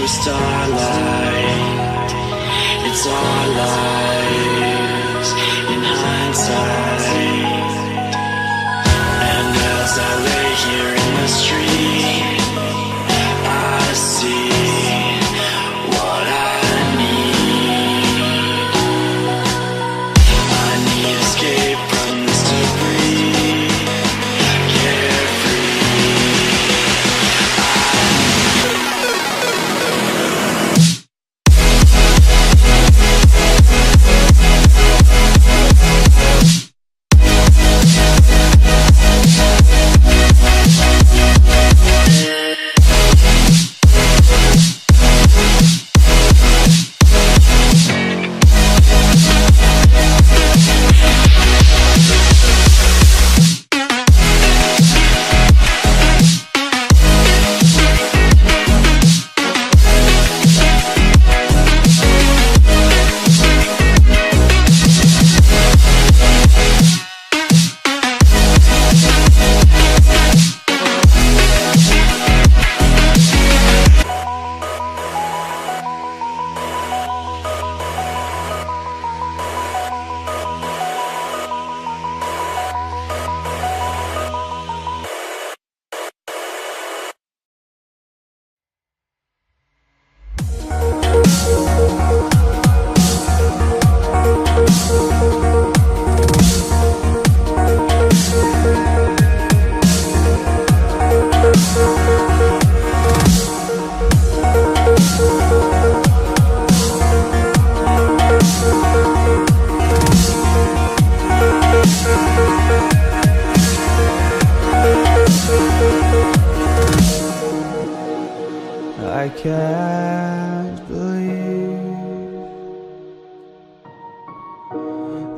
starlight. It's our lives in hindsight. And as I lay here in the street, I see what I need. I need escape from this debris, carefree. I can't believe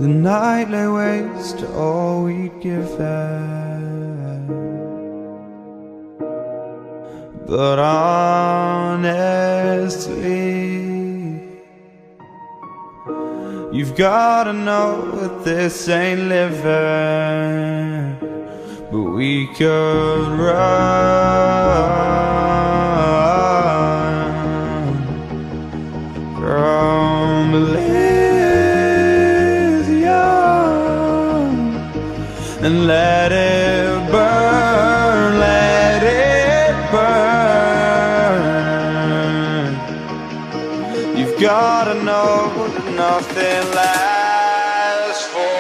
the night lay waste to all we'd given. But honestly, you've gotta know that this ain't living. But we could run from Elysium and let it burn, let it burn. You've gotta know that nothing lasts forever.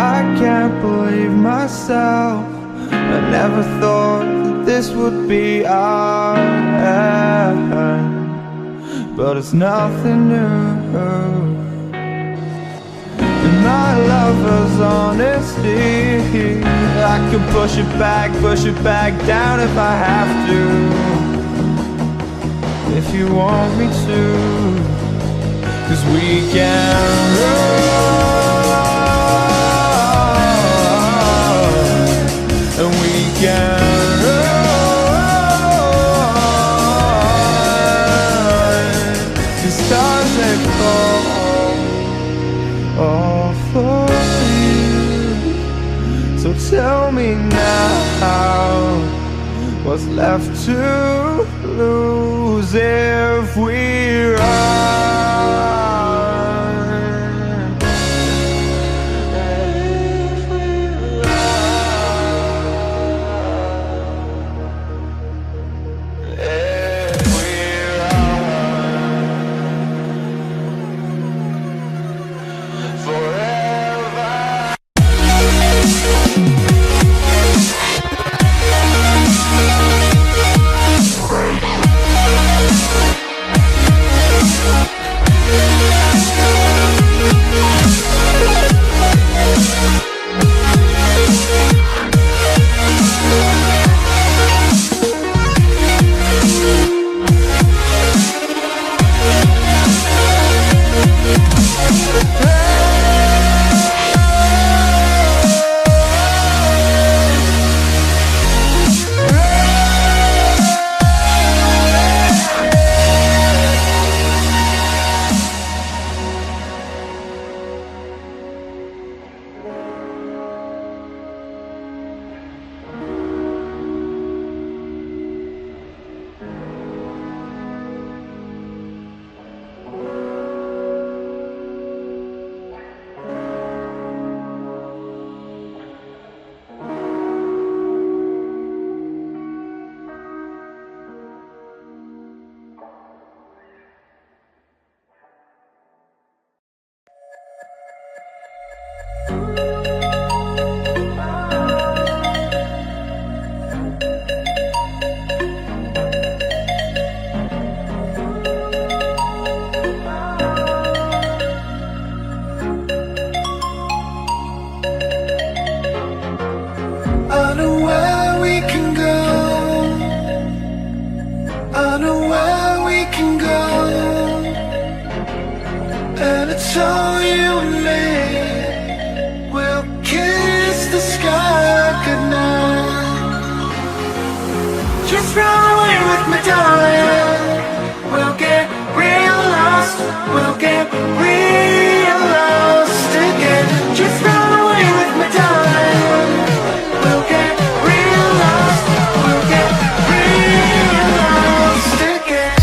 I can't believe myself. I never thought that this would be our end, but it's nothing new. And my lover's honesty, I can push it back down if I have to. If you want me to, 'cause we can run. And we can run. The stars they fall all for you. So tell me now, what's left to lose if we run? I know where we can go. I know where we can go. And it's all you and me. We'll kiss the sky goodnight. Just run away with me, darling. We'll get real lost. We'll get real lost again. Just run away with me, darling. We'll get real lost. We'll get real lost again.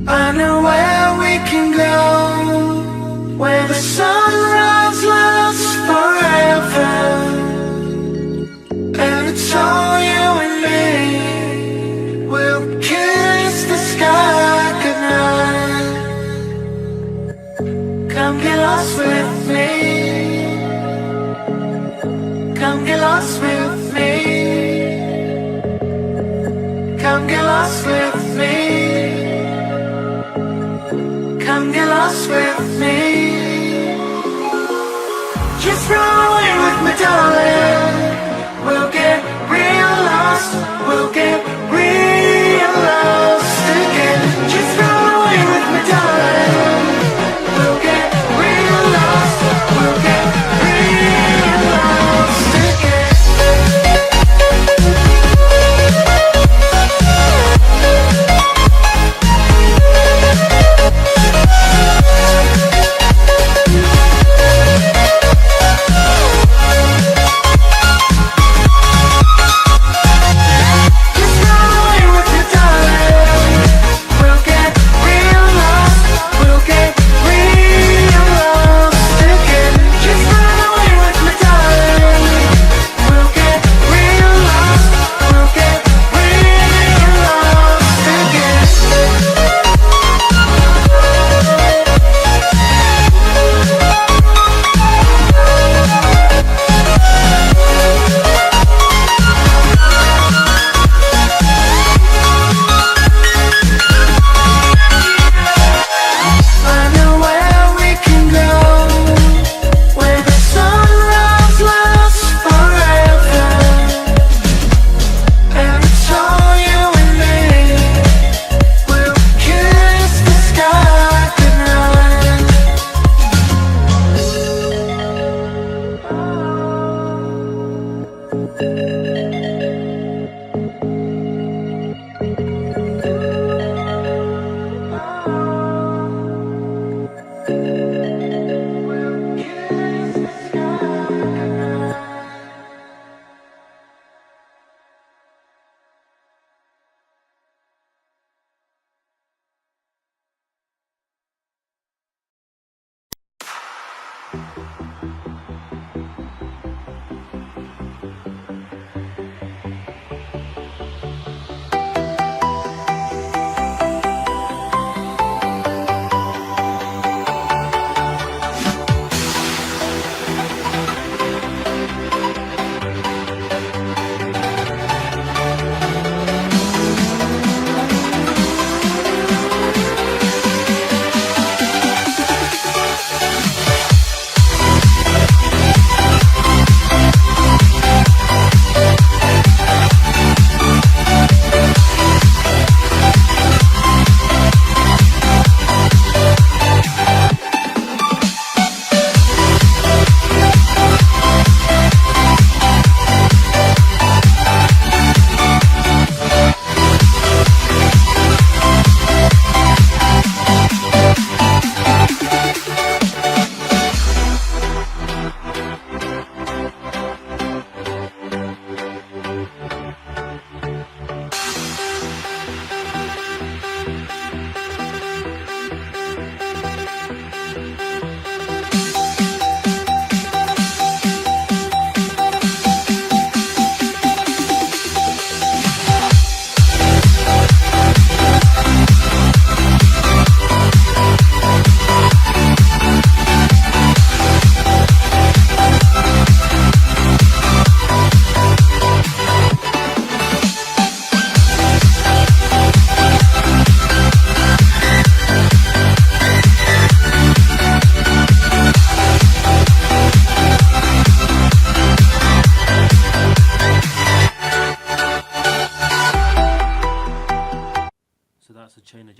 I know where we can go, where the sunrise lasts forever. And it's all you and me. We'll kiss the sky goodnight. Come get lost with me. Come get lost with me. Come get lost with me. Come get lost with me. Just run away with me, darling. We'll get real lost. We'll get real lost again. Just run away with me, darling. We'll get real lost. We'll get real lost again.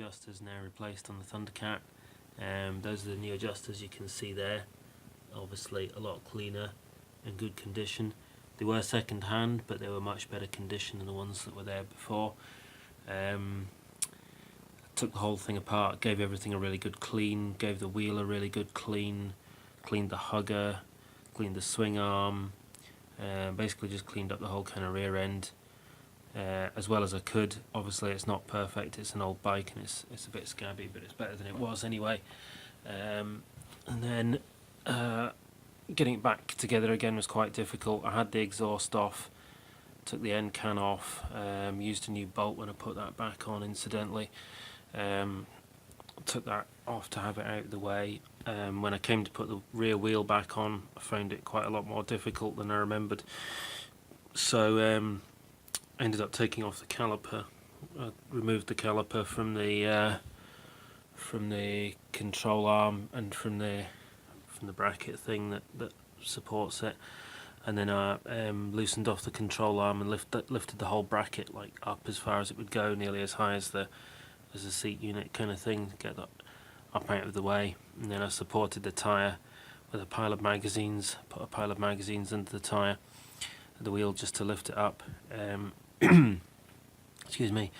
adjusters now replaced on the Thundercat. Those are the new adjusters you can see there. Obviously a lot cleaner and good condition. They were second hand, but they were much better condition than the ones that were there before. Took the whole thing apart, gave everything a really good clean, gave the wheel a really good clean, cleaned the hugger, cleaned the swing arm, basically just cleaned up the whole kind of rear end as well as I could. Obviously it's not perfect, it's an old bike and it's a bit scabby, but it's better than it was anyway. And then getting it back together again was quite difficult. I had the exhaust off, took the end can off, used a new bolt when I put that back on incidentally. Took that off to have it out of the way. When I came to put the rear wheel back on, I found it quite a lot more difficult than I remembered. So I ended up taking off the caliper. I removed the caliper from the control arm and from the bracket thing that supports it, and then I loosened off the control arm and lifted the whole bracket like up as far as it would go, nearly as high as the seat unit kind of thing, to get that up out of the way. And then I supported the tyre with a pile of magazines, put a pile of magazines under the tyre, the wheel, just to lift it up. Excuse me.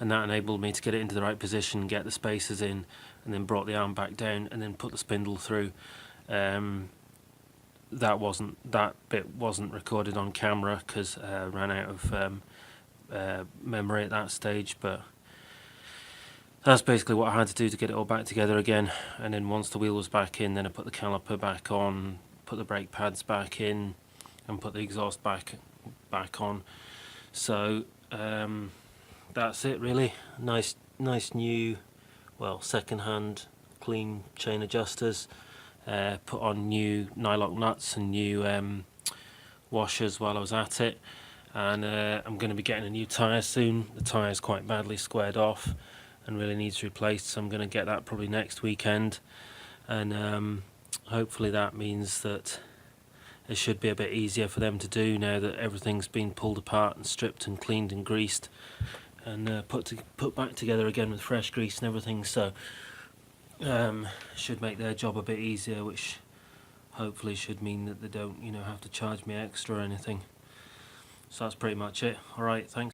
And that enabled me to get it into the right position, get the spacers in, and then brought the arm back down and then put the spindle through. That bit wasn't recorded on camera because I ran out of memory at that stage, but that's basically what I had to do to get it all back together again. And then once the wheel was back in, then I put the caliper back on, put the brake pads back in, and put the exhaust back on. So that's it really. Nice new, well, second-hand clean chain adjusters. Put on new nylock nuts and new washers while I was at it. And I'm going to be getting a new tyre soon. The tyre is quite badly squared off and really needs replaced, so I'm going to get that probably next weekend. And hopefully that means that it should be a bit easier for them to do now that everything's been pulled apart and stripped and cleaned and greased and put back together again with fresh grease and everything. So should make their job a bit easier, which hopefully should mean that they don't have to charge me extra or anything. So that's pretty much it. Alright, thanks.